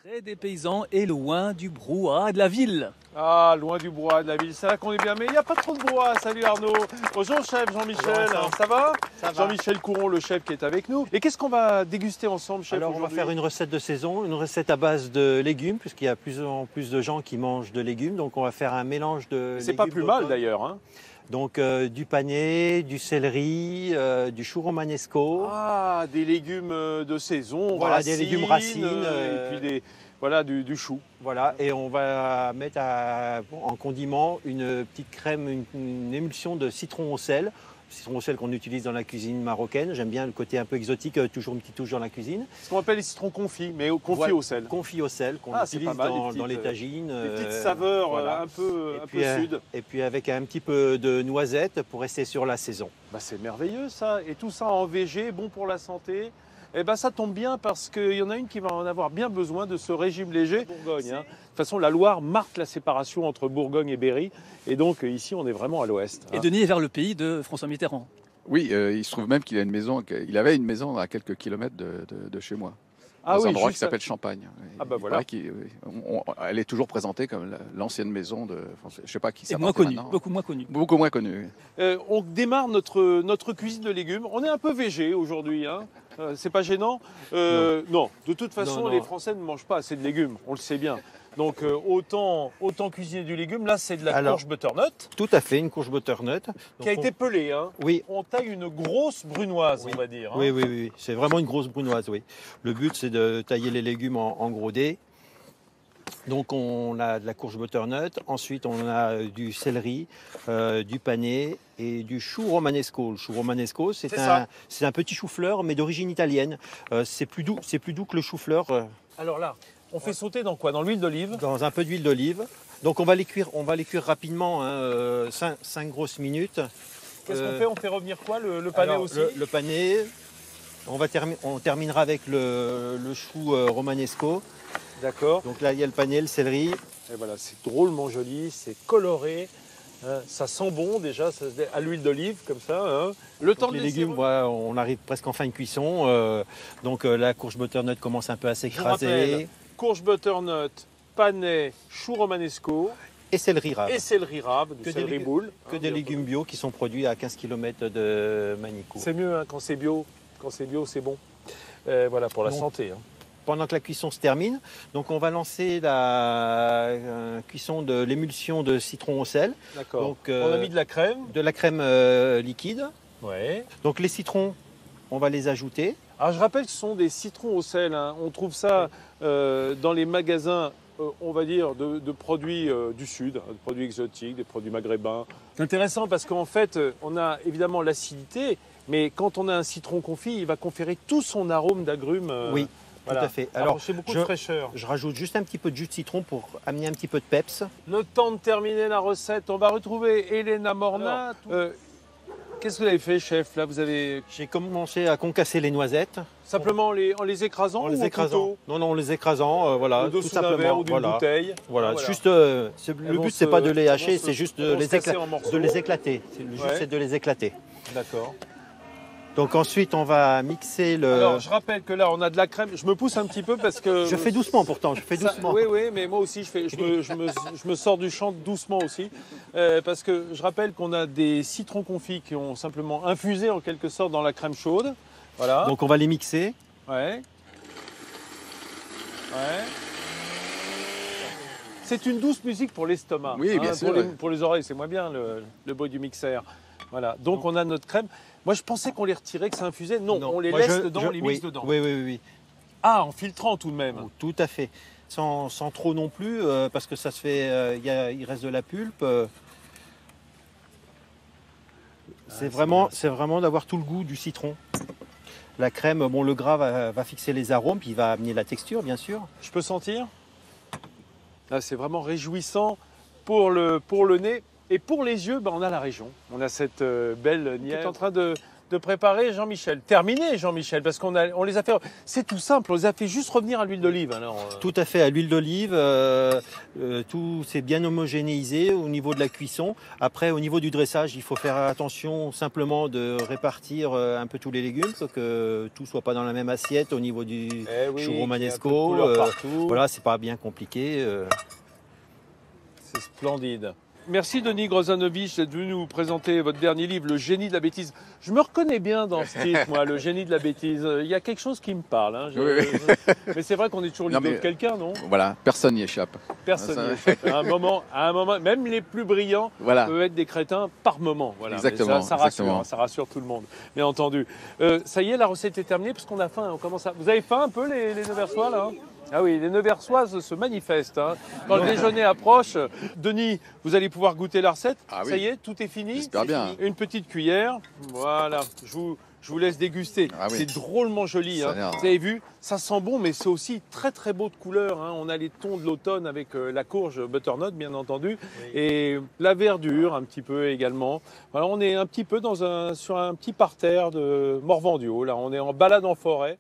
Près des paysans et loin du brouhaha de la ville. Ah, loin du brouhaha de la ville, c'est là qu'on est bien. Mais il n'y a pas trop de brouhaha. Salut Arnaud. Bonjour chef Jean-Michel. Ça va? Jean-Michel Couron, le chef qui est avec nous. Et qu'est-ce qu'on va déguster ensemble, chef? Alors on va faire une recette de saison, une recette à base de légumes, puisqu'il y a plus en plus de gens qui mangent de légumes. Donc on va faire un mélange de C'est légumes pas plus mal d'automne. d'ailleurs. Hein. Donc du panais, du céleri, du chou romanesco. Ah, des légumes de saison, Voilà, racines, des légumes racines, et puis voilà, du chou. Voilà, et on va mettre en condiment une petite crème, une émulsion de citron au sel. Citron au sel qu'on utilise dans la cuisine marocaine. J'aime bien le côté un peu exotique, toujours une petite touche dans la cuisine. Ce qu'on appelle les citrons confits, mais confits Voilà, au sel. confit au sel qu'on C'est utilise pas mal, dans les tagines. Des petites saveurs voilà. un peu sud. Et puis avec un petit peu de noisettes pour rester sur la saison. Bah, c'est merveilleux ça, et tout ça en VG, bon pour la santé. Et ben ça tombe bien parce qu'il y en a une qui va en avoir bien besoin de ce régime léger. Bourgogne. Hein. De toute façon, la Loire marque la séparation entre Bourgogne et Berry. Et donc ici, on est vraiment à l'ouest. Et Denis est vers le pays de François Mitterrand. Oui, il se trouve même qu'il a il avait une maison à quelques kilomètres de chez moi. Ah Dans un oui, endroit qui juste s'appelle Champagne. Ah bah Il voilà. paraît elle est toujours présentée comme l'ancienne maison de. Enfin, je sais pas qui ça Et moins appartient connu, maintenant. beaucoup moins connu. Beaucoup moins connue. On démarre notre cuisine de légumes. On est un peu végé aujourd'hui. Hein. C'est pas gênant Non, de toute façon, Non. les Français ne mangent pas assez de légumes. On le sait bien. Donc autant cuisiner du légume. Là, c'est de la courge butternut Tout à fait, une courge butternut. qui a été pelée. Hein. Oui. On taille une grosse brunoise, Oui. on va dire. Hein. Oui. C'est vraiment une grosse brunoise, oui. Le but, c'est de tailler les légumes en gros dés. Donc, on a de la courge butternut. Ensuite, on a du céleri, du panais et du chou romanesco. Le chou romanesco, c'est un petit chou-fleur, mais d'origine italienne. C'est plus doux que le chou-fleur. Alors là, on fait sauter dans quoi? Dans l'huile d'olive? Dans un peu d'huile d'olive. Donc, on va les cuire rapidement, 5 grosses minutes. Qu'est-ce qu'on fait? On fait revenir quoi? Le panais Alors, aussi? le panais, on terminera avec le chou romanesco. D'accord. Donc là, il y a le panais, le céleri. Et voilà, c'est drôlement joli, c'est coloré. Hein, ça sent bon déjà, à l'huile d'olive comme ça. Hein. Le temps Donc, de les laisser légumes, voilà, on arrive presque en fin de cuisson. Donc la courge butternut commence un peu à Je vous rappelle, s'écraser. courge butternut, panais, chou romanesco Et céleri rave. et céleri rave, du Que des céleri légumes- boule. Que hein, des bien légumes bio qui sont produits à 15 km de Manicourt. C'est mieux hein, quand c'est bio. Quand c'est bio, c'est bon. Voilà, pour la Donc, santé. Hein. Pendant que la cuisson se termine, donc on va lancer la cuisson de l'émulsion de citron au sel. D'accord. Donc, On a mis de la crème. De la crème liquide. Ouais. Donc les citrons, on va les ajouter. Alors je rappelle que ce sont des citrons au sel. Hein. On trouve ça dans les magasins, on va dire, de produits du Sud, hein, de produits exotiques, des produits maghrébins. C'est intéressant parce qu'en fait, on a évidemment l'acidité, mais quand on a un citron confit, il va conférer tout son arôme d'agrumes. Oui, voilà. tout à fait. Alors c'est beaucoup de fraîcheur. Je rajoute juste un petit peu de jus de citron pour amener un petit peu de peps. Le temps de terminer la recette, on va retrouver Elena Morna. Qu'est-ce que vous avez fait, chef? Là, vous avez J'ai commencé à concasser les noisettes. simplement en les écrasant En ou les au écrasant. couteau? Non, en les écrasant, voilà, Au tout dessous d'un simplement. verre ou d'une voilà. bouteille. Voilà, Voilà. juste, Elles le vont but, c'est pas de les elles hacher, vont c'est juste elles vont se casser en morceaux. de les éclater. Le but, Ouais. c'est de les éclater. D'accord. Donc ensuite, on va mixer le... Alors, je rappelle que là, on a de la crème. Je me pousse un petit peu parce que... Je fais doucement pourtant, je fais doucement. Oui, mais moi aussi, je me sors du champ doucement aussi. Parce que je rappelle qu'on a des citrons confits qui ont simplement infusé en quelque sorte dans la crème chaude. Voilà. Donc on va les mixer. Ouais. C'est une douce musique pour l'estomac. Oui, bien sûr, ouais. Pour les oreilles, c'est moins bien le bruit du mixeur. Voilà. Donc on a notre crème. Moi, je pensais qu'on les retirait, que ça infusait. Non, on les Moi, laisse dedans, on les mixe oui, dedans. Oui. Ah, en filtrant tout de même. Tout à fait. Sans trop non plus, parce que ça se fait, il reste de la pulpe. C'est vraiment d'avoir tout le goût du citron. La crème, bon, le gras va fixer les arômes, puis il va amener la texture, bien sûr. Je peux sentir? Là, c'est vraiment réjouissant pour le nez. Et pour les yeux, on a la région. On a cette belle nièvre qui est en train de de préparer Jean-Michel. Terminé Jean-Michel, parce on les a fait... C'est tout simple, on les a fait juste revenir à l'huile d'olive. Tout à fait, à l'huile d'olive, tout s'est bien homogénéisé au niveau de la cuisson. Après, au niveau du dressage, il faut faire attention simplement de répartir un peu tous les légumes, pour que tout soit pas dans la même assiette au niveau du chou romanesco. Voilà, c'est pas bien compliqué. C'est splendide. Merci Denis Grozanovic d'être venu nous présenter votre dernier livre, Le génie de la bêtise. Je me reconnais bien dans ce titre, moi, Le génie de la bêtise. Il y a quelque chose qui me parle. Hein. Mais c'est vrai qu'on est toujours l'idole de quelqu'un, non? Voilà, personne n'y échappe. Personne n'y échappe. À un moment, même les plus brillants peuvent être des crétins par moment. Voilà. Exactement, ça rassure tout le monde, bien entendu. Ça y est, la recette est terminée parce qu'on a faim. On commence à... Vous avez faim un peu, les Neuversois, là? Ah oui, les Neuversoises se manifestent. Hein. Quand le déjeuner approche, Denis, vous allez pouvoir goûter la recette. Ah oui. Ça y est, tout est fini. J'espère bien. Une petite cuillère. Voilà, je vous laisse déguster. Ah oui. C'est drôlement joli. Hein. Vous avez vu, ça sent bon, mais c'est aussi très très beau de couleur. Hein. On a les tons de l'automne avec la courge butternut, bien entendu, et la verdure un petit peu également. Voilà, on est un petit peu sur un petit parterre de Morvandiau. Là, on est en balade en forêt.